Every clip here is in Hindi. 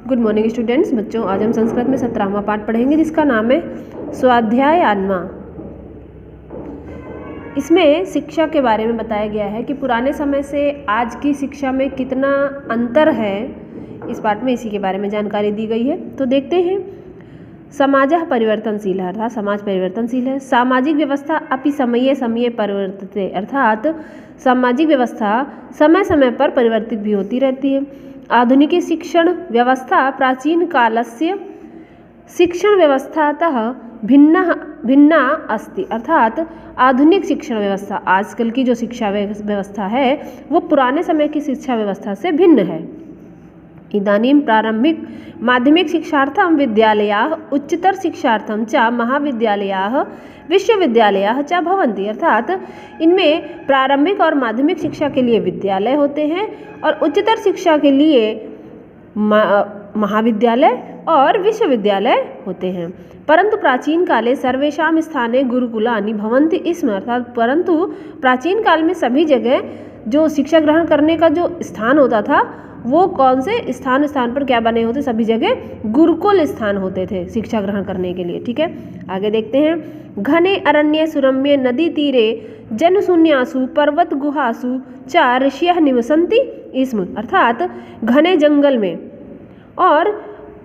Good morning students. बच्चों, आज हम संस्कृत में 17वां पाठ पढ़ेंगे जिसका नाम है स्वाध्याय आन्मा। इसमें शिक्षा के बारे में बताया गया है कि पुराने समय से आज की शिक्षा में कितना अंतर है। इस पाठ में इसी के बारे में जानकारी दी गई है। तो देखते हैं। समाजः परिवर्तनशील है, अर्थात समाज परिवर्तनशील है। सामाजिक व्यवस्था अपि समये समये परिवर्तते, अर्थात सामाजिक व्यवस्था समय समय पर परिवर्तित भी होती रहती है। आधुनिक शिक्षण व्यवस्था प्राचीन कालस्य शिक्षण व्यवस्थातः भिन्ना अस्ति, अर्थात आधुनिक शिक्षण व्यवस्था आजकल की जो शिक्षा व्यवस्था है वो पुराने समय की शिक्षा व्यवस्था से भिन्न है। इदानीं प्रारंभिक माध्यमिक शिक्षार्थं विद्यालयाः उच्चतर शिक्षार्थं च महाविद्यालयाः विश्वविद्यालयाः च भवन्ति, अर्थात इनमें प्रारंभिक और माध्यमिक शिक्षा के लिए विद्यालय होते हैं और उच्चतर शिक्षा के लिए महाविद्यालय और विश्वविद्यालय होते हैं। परंतु प्राचीन काले सर्वेषां स्थाने गुरुकुलानि भवन्ति स्म, अर्थात परंतु प्राचीन काल में सभी जगह जो शिक्षा ग्रहण करने का जो स्थान होता था वो कौन से स्थान पर क्या बने होते, सभी जगह गुरुकुल स्थान होते थे शिक्षा ग्रहण करने के लिए। ठीक है, आगे देखते हैं। घने अरण्य सुरम्य नदी तीरे जनशून्यासु पर्वत गुहासु च ऋषयः निवसन्ति स्म, अर्थात घने जंगल में और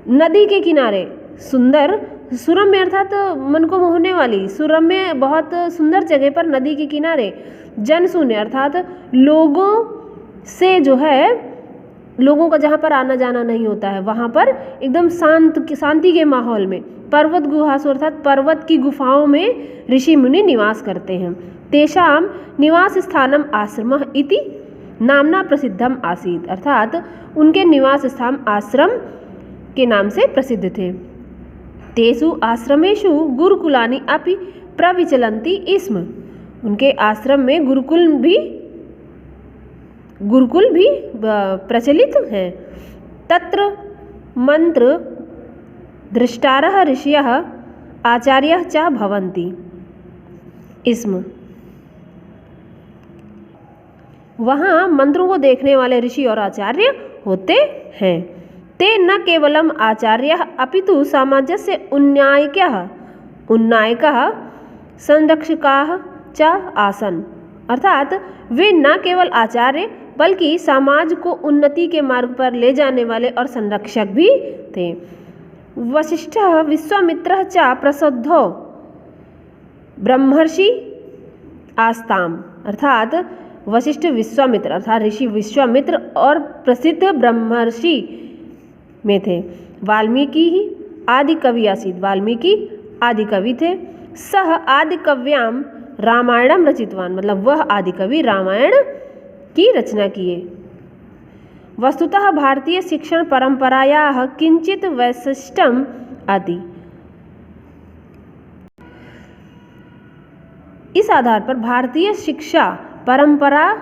नदी के किनारे सुंदर सुरम्य अर्थात मन को मोहने वाली सुरम्य बहुत सुंदर जगह पर नदी के किनारे जनशून्य अर्थात लोगों से जो है लोगों का जहाँ पर आना जाना नहीं होता है वहाँ पर एकदम शांति के माहौल में पर्वत गुहासु अर्थात पर्वत की गुफाओं में ऋषि मुनि निवास करते हैं। तेषां निवास स्थानम आश्रमः इति नामना प्रसिद्धम आसीत्, अर्थात उनके निवास स्थान आश्रम के नाम से प्रसिद्ध थे। तेषु आश्रमेषु गुरुकुलानि अपि प्रविचलन्ति स्म, उनके आश्रम में गुरुकुल भी प्रचलित हैं। तत्र मंत्र दृष्टारः ऋषयः आचार्यः च भवन्ति स्म, वहाँ मंत्रों को देखने वाले ऋषि और आचार्य होते हैं। ते न केवलम आचार्यः अपितु समाजस्य उन्नायकः संरक्षकाः च आसन्, अर्थात वे न केवल आचार्य बल्कि समाज को उन्नति के मार्ग पर ले जाने वाले और संरक्षक भी थे। वशिष्ठः विश्वामित्रः च प्रसिद्धो ब्रह्मर्षि आस्ताम, अर्थात वशिष्ठ विश्वामित्र अर्थात ऋषि विश्वामित्र और प्रसिद्ध ब्रह्मर्षि में थे। वाल्मीकि ही आदि कवि आसीत्, वाल्मीकि आदि कवि थे। सह आदि कव्यां रामायणम रचितवान, मतलब वह आदि कवि रामायण की रचना किए। वस्तुतः भारतीय शिक्षण परंपरायाः किंचित वैशिष्ट्यम आदि, इस आधार पर भारतीय शिक्षा परंपरा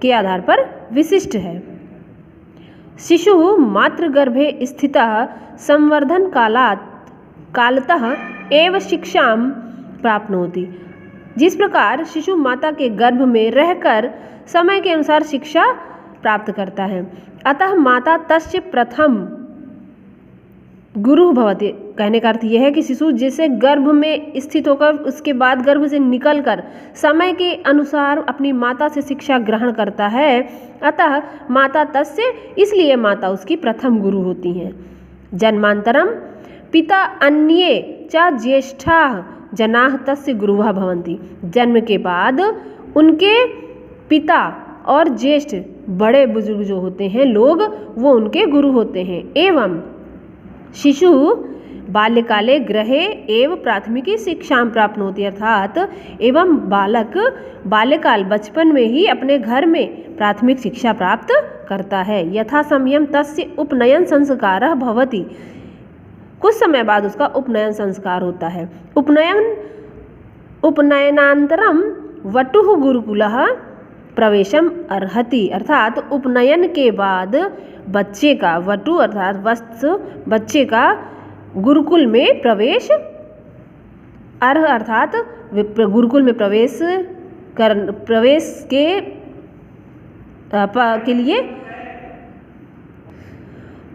के आधार पर विशिष्ट है। शिशु मातृगर्भे स्थितः संवर्धन कालतः एव शिक्षां प्राप्नोति, जिस प्रकार शिशु माता के गर्भ में रहकर समय के अनुसार शिक्षा प्राप्त करता है, अतः माता तस्य प्रथम गुरु भवति। कहने का अर्थ यह है कि शिशु जैसे गर्भ में स्थित होकर उसके बाद गर्भ से निकलकर समय के अनुसार अपनी माता से शिक्षा ग्रहण करता है, अतः माता तस्य, इसलिए माता उसकी प्रथम गुरु होती हैं। जन्मांतरम पिता अन्ये च ज्येष्ठाः जनाः तस्य गुरुः भवन्ति, जन्म के बाद उनके पिता और ज्येष्ठ बड़े बुजुर्ग जो होते हैं लोग वो उनके गुरु होते हैं। एवं शिशु बाल्यकाले गृहे एव प्राथमिकी शिक्षां प्राप्नोति, अर्थात एवं बालक बाल्यकाल बचपन में ही अपने घर में प्राथमिक शिक्षा प्राप्त करता है। यथा समयं तस्य उपनयन संस्कारः भवति, कुछ समय बाद उसका उपनयन संस्कार होता है। उपनयनांतरम वटुः गुरुकुलः प्रवेशम अर्हति, अर्थात उपनयन के बाद बच्चे का वटु अर्थात वत्स बच्चे का गुरुकुल में प्रवेश अर्थात गुरुकुल में प्रवेश के लिए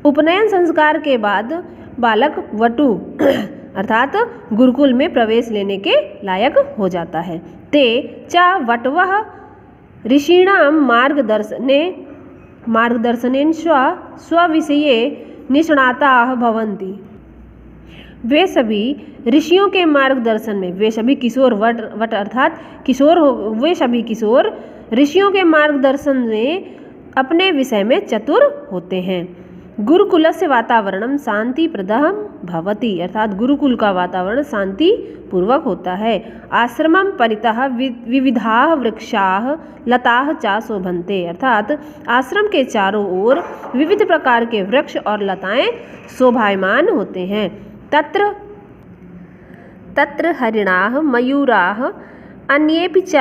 उपनयन संस्कार के बाद बालक वटु अर्थात गुरुकुल में प्रवेश लेने के लायक हो जाता है। ते च वटवः ऋषीणां मार्गदर्शनेन स्वविषये निष्णाताः भवन्ति। वे सभी ऋषियों के मार्गदर्शन में, वे सभी किशोर वट अर्थात किशोर वे सभी किशोर ऋषियों के मार्गदर्शन में अपने विषय में चतुर होते हैं। गुरुकुलस्य वातावरणं शांतिप्रदः भवति अर्थात गुरुकुल का वातावरण शांति पूर्वक होता है। आश्रमं परितः विविधाः वृक्षाः लताः च शोभन्ते अर्थात आश्रम के चारों ओर विविध प्रकार के वृक्ष और लताएं शोभायमान होते हैं। तत्र हरिणाः मयूराः अन्येपि च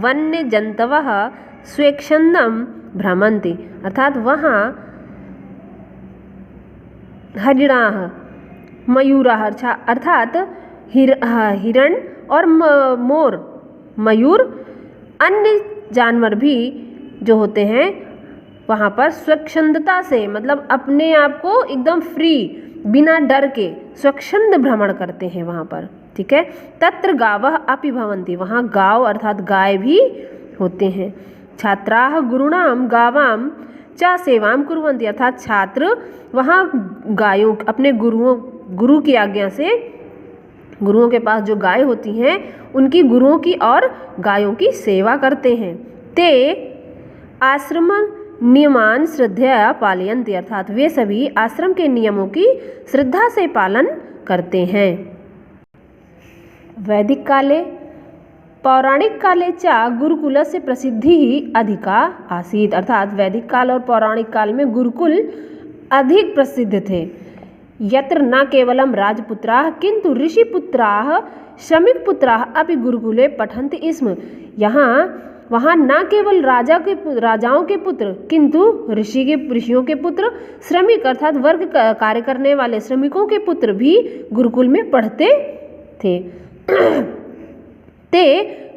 वन्यजन्तवः स्वेच्छन्दं भ्रमन्ति अर्थात वहाँ हरिणाः मयूराः अर्थात हिरण और मोर मयूर अन्य जानवर भी जो होते हैं वहाँ पर स्वच्छंदता से मतलब अपने आप को एकदम फ्री बिना डर के स्वच्छंद भ्रमण करते हैं वहाँ पर। ठीक है। तत्र गावः अपि भवन्ति वहाँ गांव अर्थात गाय भी होते हैं। छात्राः गुरुणां गावां च सेवां कुर्वन्ति अर्थात छात्र वहाँ गायों अपने गुरु की आज्ञा से गुरुओं के पास जो गाय होती हैं उनकी गुरुओं की और गायों की सेवा करते हैं। ते आश्रम नियमान श्रद्धया पालयन्ति अर्थात वे सभी आश्रम के नियमों की श्रद्धा से पालन करते हैं। वैदिक काले पौराणिक काले च गुरुकुलस्य प्रसिद्धिः अधिका आसीत् अर्थात वैदिक काल और पौराणिक काल में गुरुकुल अधिक प्रसिद्ध थे। यत्र न केवलं राजपुत्राः किंतु ऋषिपुत्राः श्रमिकपुत्राः अपि गुरुकुले पठन्ति स्म। वहाँ न केवल राजाओं के पुत्र किंतु ऋषियों के पुत्र श्रमिक अर्थात वर्ग कार्य करने वाले श्रमिकों के पुत्र भी गुरुकुल में पढ़ते थे। ते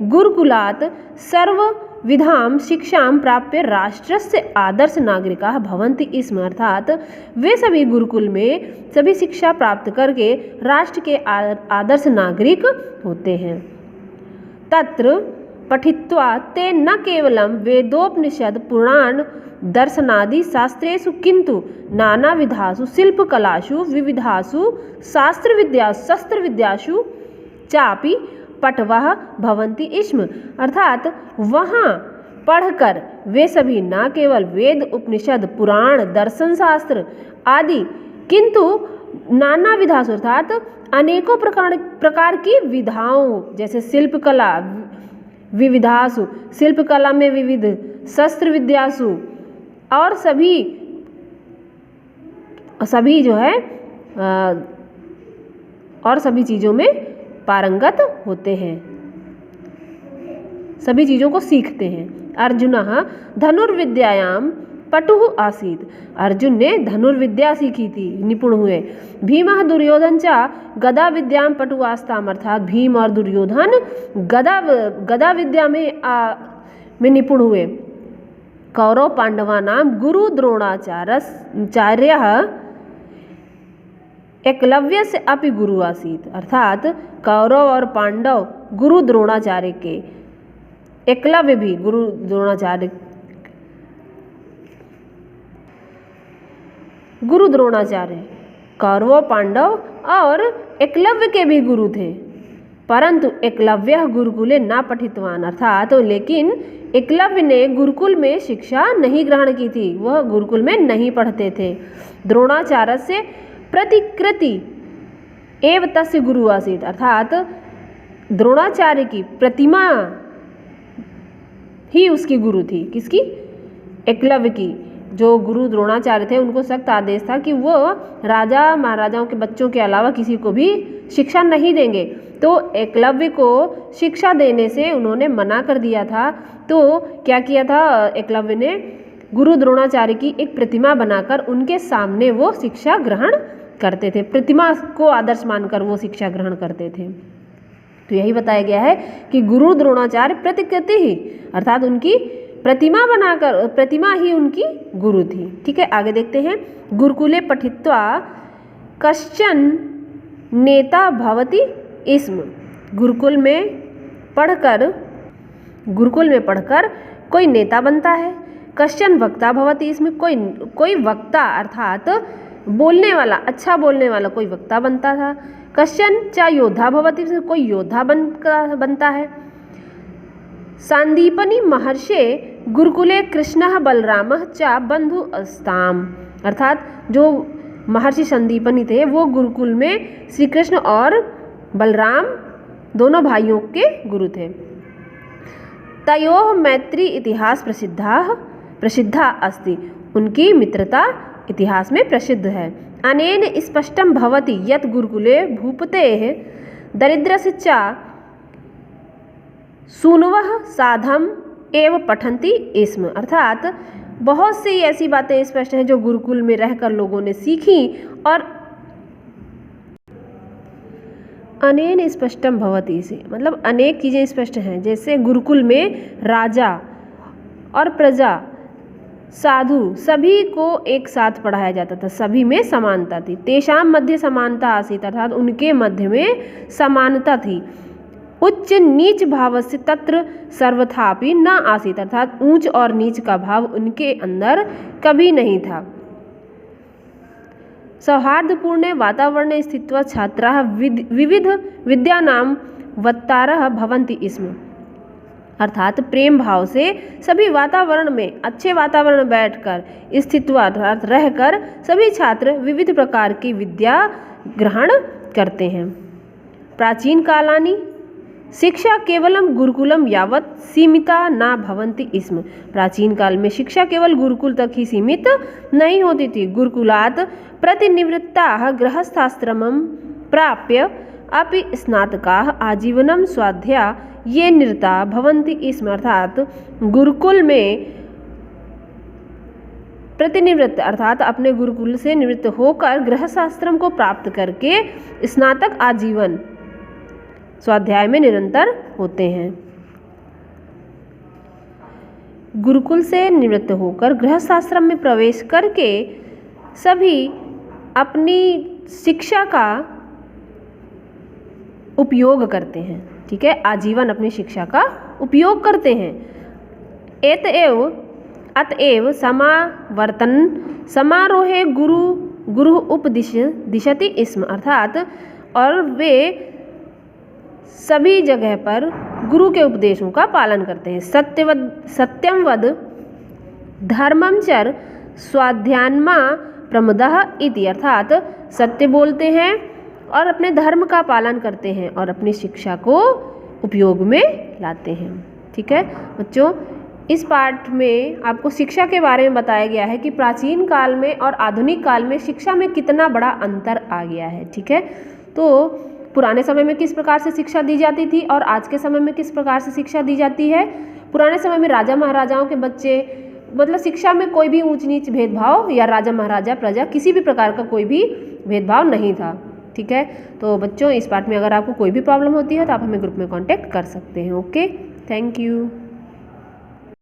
गुरुकुलात् सर्वविधां शिक्षां प्राप्य राष्ट्रस्य आदर्श नागरिकाः भवन्ति स्म अर्थात वे सभी गुरुकुल में सभी शिक्षा प्राप्त करके राष्ट्र के आदर्श नागरिक होते हैं। तत्र पठित्वा ते न केवलं वेदोपनिषद पुराण दर्शनादि शास्त्रेषु किंतु नानाविधासु शिल्पकलासु विविधासु शस्त्रविद्यासु चापि पटवः भवन्ति स्म अर्थात वहाँ पढ़कर वे सभी न केवल वेद उपनिषद पुराण दर्शन शास्त्र आदि किंतु नाना विधासु अर्थात अनेकों प्रकार की विधाओं जैसे शिल्पकला विविधासु शिल्पकला में विविध शस्त्र विद्यासु और सभी जो है और सभी चीज़ों में पारंगत होते हैं, सभी चीज़ों को सीखते हैं। अर्जुनः धनुर्विद्यायां पटुः आसीत् अर्जुन ने धनुर्विद्या सीखी थी, निपुण हुए। भीमः दुर्योधन च गदा विद्यां पटुः आस्ताम् अर्थात भीम और दुर्योधन गदा विद्या में निपुण हुए। कौरव पांडवानां गुरु द्रोणाचार्यः एकलव्यस्य अपि गुरु आसीत् अर्थात कौरव और पांडव गुरु द्रोणाचार्य के, एकलव्य भी गुरु द्रोणाचार्य कौरव पांडव और एकलव्य के भी गुरु थे। परंतु एकलव्य गुरुकुले न पठितवान अर्थात लेकिन एकलव्य ने गुरुकुल में शिक्षा नहीं ग्रहण की थी, वह गुरुकुल में नहीं पढ़ते थे। द्रोणाचार्य से प्रतिकृति एव तस्य गुरु आसीत् अर्थात द्रोणाचार्य की प्रतिमा ही उसकी गुरु थी। किसकी? एकलव्य की। जो गुरु द्रोणाचार्य थे उनको सख्त आदेश था कि वो राजा महाराजाओं के बच्चों के अलावा किसी को भी शिक्षा नहीं देंगे, तो एकलव्य को शिक्षा देने से उन्होंने मना कर दिया था। तो क्या किया था एकलव्य ने, गुरु द्रोणाचार्य की एक प्रतिमा बनाकर उनके सामने वो शिक्षा ग्रहण करते थे, प्रतिमा को आदर्श मानकर वो शिक्षा ग्रहण करते थे। तो यही बताया गया है कि गुरु द्रोणाचार्य प्रतिकृति ही अर्थात उनकी प्रतिमा ही उनकी गुरु थी। ठीक है, आगे देखते हैं। गुरुकुले पठित्वा कश्चन नेता भवति स्म। गुरुकुल में पढ़कर कोई नेता बनता है। कश्चन वक्ता भवति, इसमें कोई वक्ता अर्थात बोलने वाला, अच्छा बोलने वाला कोई वक्ता बनता था। कश्चन च योद्धा भवति, इसमें कोई योद्धा बनता है। सांदीपनि महर्षे गुरुकुले कृष्णः बलरामः च बंधु अस्ताम, अर्थात जो महर्षि संदीपनि थे वो गुरुकुल में श्री कृष्ण और बलराम दोनों भाइयों के गुरु थे। तयोः मैत्री इतिहास प्रसिद्धा अस्ति, उनकी मित्रता इतिहास में प्रसिद्ध है। अनेन स्पष्टं भवति यत् गुरुकुले भूपतेः दरिद्रस्य च सूनवः साधम एव पठन्ति स्म, अर्थात बहुत सी ऐसी बातें स्पष्ट हैं जो गुरुकुल में रहकर लोगों ने सीखी। और अनेन स्पष्टम भवति से मतलब अनेक चीज़ें स्पष्ट हैं, जैसे गुरुकुल में राजा और प्रजा, साधु सभी को एक साथ पढ़ाया जाता था, सभी में समानता थी। तेषाम मध्य समानता आसीत्, अर्थात उनके मध्य में समानता थी। उच्च नीच भाव से तत्र सर्वथापि न आसीत्, अर्थात ऊंच और नीच का भाव उनके अंदर कभी नहीं था। सौहार्दपूर्ण वातावरणे स्थित्वा छात्राः विविध विद्यानां वक्तारः भवन्ति स्म, अर्थात प्रेम भाव से सभी वातावरण में, अच्छे वातावरण में बैठकर स्थित्वा अर्थात रहकर सभी छात्र विविध प्रकार की विद्या ग्रहण करते हैं। प्राचीन कालानि शिक्षा केवलम गुरुकुलम यावत सीमिता न भवन्ति स्म, प्राचीन काल में शिक्षा केवल गुरुकुल तक ही सीमित नहीं होती थी। गुरुकुलात् प्रतिनिवृत्ताः गृहस्थाश्रमं प्राप्य अपि स्नातकाः आजीवनं स्वाध्याय ये निरता भवन्ति स्म, अर्थात गुरुकुल में प्रतिनिवृत्त अर्थात अपने गुरुकुल से निवृत्त होकर गृहस्थाश्रम को प्राप्त करके स्नातक आजीवन स्वाध्याय में निरंतर होते हैं। गुरुकुल से निवृत्त होकर गृहस्थाश्रम में प्रवेश करके सभी अपनी शिक्षा का उपयोग करते हैं। ठीक है, आजीवन अपनी शिक्षा का उपयोग करते हैं। अतएव समावर्तन समारोहे गुरु उपदिशति स्म, अर्थात और वे सभी जगह पर गुरु के उपदेशों का पालन करते हैं। सत्यम वद धर्मम चर स्वाध्यान्मा प्रमुदः इति, अर्थात सत्य बोलते हैं और अपने धर्म का पालन करते हैं और अपनी शिक्षा को उपयोग में लाते हैं। ठीक है बच्चों, इस पाठ में आपको शिक्षा के बारे में बताया गया है कि प्राचीन काल में और आधुनिक काल में शिक्षा में कितना बड़ा अंतर आ गया है। ठीक है, तो पुराने समय में किस प्रकार से शिक्षा दी जाती थी और आज के समय में किस प्रकार से शिक्षा दी जाती है। पुराने समय में राजा महाराजाओं के बच्चे मतलब शिक्षा में कोई भी ऊंच नीच भेदभाव या राजा महाराजा प्रजा किसी भी प्रकार का कोई भी भेदभाव नहीं था। ठीक है, तो बच्चों इस पाठ में अगर आपको कोई भी प्रॉब्लम होती है तो आप हमें ग्रुप में कांटेक्ट कर सकते हैं। Okay, thank you.